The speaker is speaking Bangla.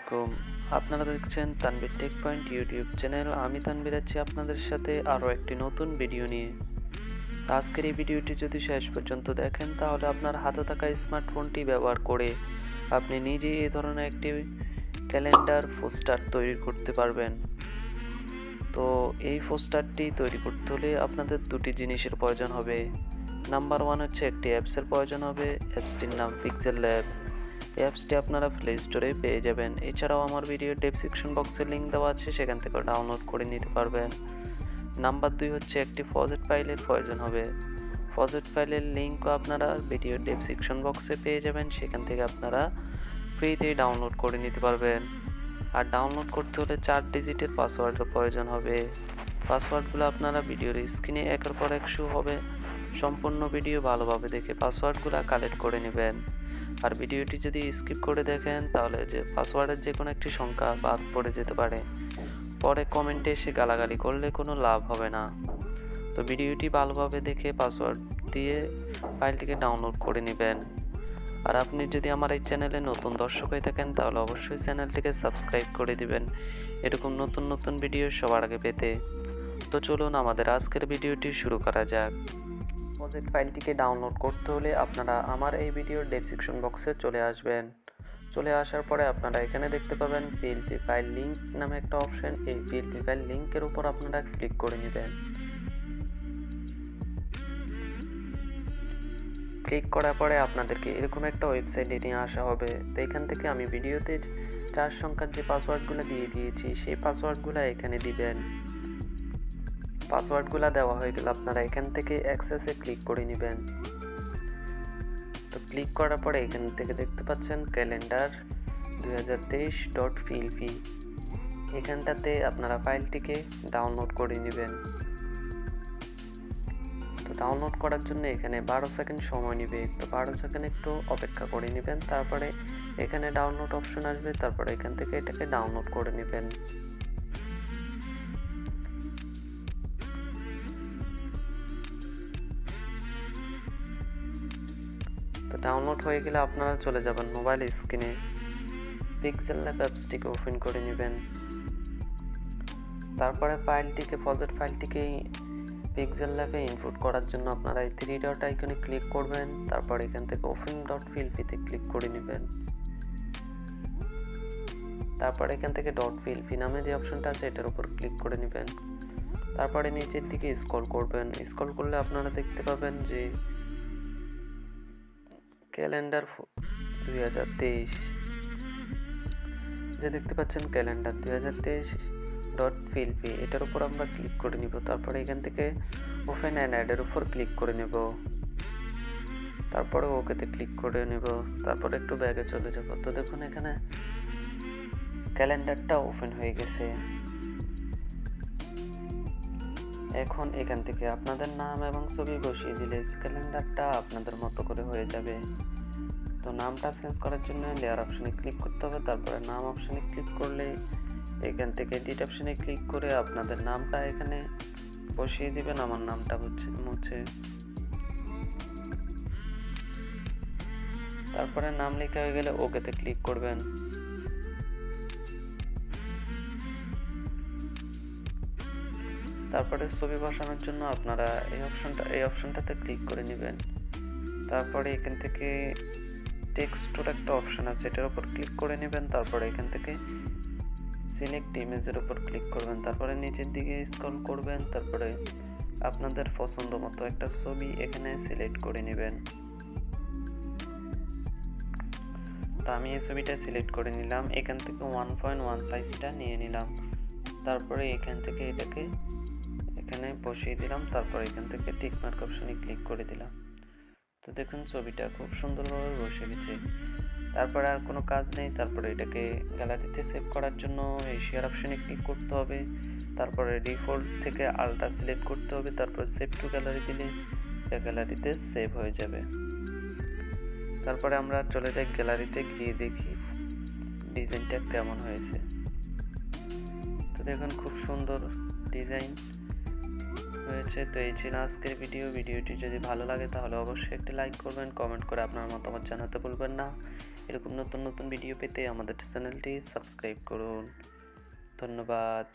আলাইকুম। আপনারা দেখছেন Tanvir tech point YouTube channel. আমি তানভীর আছি আপনাদের সাথে আরও একটি নতুন ভিডিও নিয়ে। আজকের এই ভিডিওটি যদি শেষ পর্যন্ত দেখেন তাহলে আপনার হাতে থাকা স্মার্টফোনটি ব্যবহার করে আপনি নিজেই এই ধরনের একটি ক্যালেন্ডার পোস্টার তৈরি করতে পারবেন। তো এই পোস্টারটি তৈরি করতে হলে আপনাদের দুটি জিনিসের প্রয়োজন হবে। নাম্বার 1 হচ্ছে একটি অ্যাপসের প্রয়োজন হবে। অ্যাপসটির নাম Pixellab। অ্যাপসটি আপনারা প্লে স্টোরে পেয়ে যাবেন। এছাড়াও আমার ভিডিও ডেসক্রিপশন বক্সে লিঙ্ক দেওয়া আছে, সেখান থেকে ডাউনলোড করে নিতে পারবেন। নাম্বার 2 হচ্ছে একটি প্রজেক্ট ফাইলের প্রয়োজন হবে। প্রজেক্ট ফাইলের লিঙ্কও আপনারা ভিডিও ডেসক্রিপশন বক্সে পেয়ে যাবেন, সেখান থেকে আপনারা ফ্রিতেই ডাউনলোড করে নিতে পারবেন। আর ডাউনলোড করতে হলে 4 ডিজিটের পাসওয়ার্ডের প্রয়োজন হবে। পাসওয়ার্ডগুলো আপনারা ভিডিওর স্ক্রিনে একের পর এক শো হবে। সম্পূর্ণ ভিডিও ভালোভাবে দেখে পাসওয়ার্ডগুলো কালেক্ট করে নেবেন। আর ভিডিওটি যদি স্কিপ করে দেখেন তাহলে যে পাসওয়ার্ডের যে কোনো একটি সংখ্যা বাদ পড়ে যেতে পারে। পরে কমেন্টে এসে গালাগালি করলে কোনো লাভ হবে না। তো ভিডিওটি ভালোভাবে দেখে পাসওয়ার্ড দিয়ে ফাইলটিকে ডাউনলোড করে নেবেন। আর আপনি যদি আমার এই চ্যানেলে নতুন দর্শক হয়ে থাকেন তাহলে অবশ্যই চ্যানেলটিকে সাবস্ক্রাইব করে দিবেন এরকম নতুন নতুন ভিডিও সবার আগে পেতে। তো চলুন আমাদের আজকের ভিডিওটি শুরু করা যাক। প্রজেক্ট ফাইলটিকে ডাউনলোড করতে হলে আপনারা আমার এই ভিডিওর ডেসক্রিপশন বক্সে চলে আসবেন। চলে আসার পরে আপনারা এখানে দেখতে পাবেন PLP ফাইল লিঙ্ক নামে একটা অপশন। এই PLP ফাইল লিঙ্কের উপর আপনারা ক্লিক করে নেবেন। ক্লিক করার পরে আপনাদেরকে এরকম একটা ওয়েবসাইটে নিয়ে আসা হবে। তো এখান থেকে আমি ভিডিওতে 4 সংখ্যার যে পাসওয়ার্ডগুলো দিয়ে দিয়েছি সেই পাসওয়ার্ডগুলো এখানে দিবেন। পাসওয়ার্ডগুলো দেওয়া হয়ে গেলে আপনারা এখান থেকে অ্যাক্সেসে ক্লিক করে নেবেন। তো ক্লিক করার পরে এখান থেকে দেখতে পাচ্ছেন ক্যালেন্ডার 2023.plp। এখানটাতে আপনারা ফাইলটিকে ডাউনলোড করে নেবেন। তো ডাউনলোড করার জন্য এখানে 12 সেকেন্ড সময় নেবে। তো 12 সেকেন্ড একটু অপেক্ষা করে নেবেন। তারপরে এখানে ডাউনলোড অপশন আসবে, তারপরে এখান থেকে এটাকে ডাউনলোড করে নেবেন। তো ডাউনলোড হয়ে গেলে আপনারা চলে যাবেন মোবাইল স্ক্রিনে। Pixellab অ্যাপসটিকে ওপেন করে নেবেন। তারপরে প্রজেক্ট ফাইলটিকে Pixellab-এ ইনপুট করার জন্য আপনারা এই 3 ডট আইকনে ক্লিক করবেন। তারপর এখান থেকে open.plp-তে ক্লিক করে নেবেন। তারপর এখান থেকে .plp নামে যে অপশনটা আছে এটার উপর ক্লিক করে নেবেন। তারপরে নিচের দিকে স্ক্রল করবেন। স্ক্রল করলে আপনারা দেখতে পাবেন যে ক্যালেন্ডার 2023 যে দেখতে পাচ্ছেন ক্যালেন্ডার 2023.plp, এটার উপর আমরা ক্লিক করে নিব। তারপরে এখান থেকে ওপেন অ্যান্ড অ্যাডের উপর ক্লিক করে নেব। তারপরে ওকেতে ক্লিক করে নেব। তারপরে একটু ব্যাগে চলে যাব। তো দেখুন এখানে ক্যালেন্ডারটা ওপেন হয়ে গেছে। এখন এখান থেকে আপনাদের নাম এবং ছবি বসিয়ে দিলে ক্যালেন্ডারটা আপনাদের মতো করে হয়ে যাবে। তো নামটা চেঞ্জ করার জন্য লেয়ার অপশনে ক্লিক করতে হবে। তারপরে নাম অপশনে ক্লিক করলে এখান থেকে এডিট অপশনে ক্লিক করে আপনাদের নামটা এখানে বসিয়ে দিবেন। আমার নামটা মুছে তারপরে নাম লেখা হয়ে গেলে ওকেতে ক্লিক করবেন। তারপরে ছবি বসানোর জন্য আপনারা এই অপশনটাতে ক্লিক করে নেবেন। তারপরে এখান থেকে টেক্সটের একটা অপশন আছে, এটার উপর ক্লিক করে নেবেন। তারপরে এখান থেকে সিলেক্ট ইমেজের উপর ক্লিক করবেন। তারপরে নিচের দিকে স্ক্রল করবেন। তারপরে আপনাদের পছন্দ মতো একটা ছবি এখানে সিলেক্ট করে নেবেন। তো আমি এই ছবিটা সিলেক্ট করে নিলাম। এখান থেকে 1.1 সাইজটা নিয়ে নিলাম। তারপরে এখান থেকে এটাকে এখানে বসিয়ে দিলাম। তারপর এখান থেকে টিক মার্ক অপশনে ক্লিক করে দিলাম। তো দেখুন ছবিটা খুব সুন্দরভাবে বসে গেছে। তারপরে আর কোনো কাজ নেই। তারপরে এটাকে গ্যালারিতে সেভ করার জন্য এই শেয়ার অপশনে ক্লিক করতে হবে। তারপরে ডিফল্ট থেকে আলটা সিলেক্ট করতে হবে। তারপর সেভ টু গ্যালারি দিলে গ্যালারিতে সেভ হয়ে যাবে। তারপরে আমরা চলে যাই গ্যালারিতে, গিয়ে দেখি ডিজাইনটা কেমন হয়েছে। তো দেখুন খুব সুন্দর ডিজাইন হয়েছে। তো এই ছিল আজকের ভিডিওটি যদি ভালো লাগে তাহলে অবশ্যই একটি লাইক করবেন, কমেন্ট করে আপনার মতামত জানাতে ভুলবেন না এরকম নতুন নতুন ভিডিও পেতে আমাদের চ্যানেলটি সাবস্ক্রাইব করুন। ধন্যবাদ।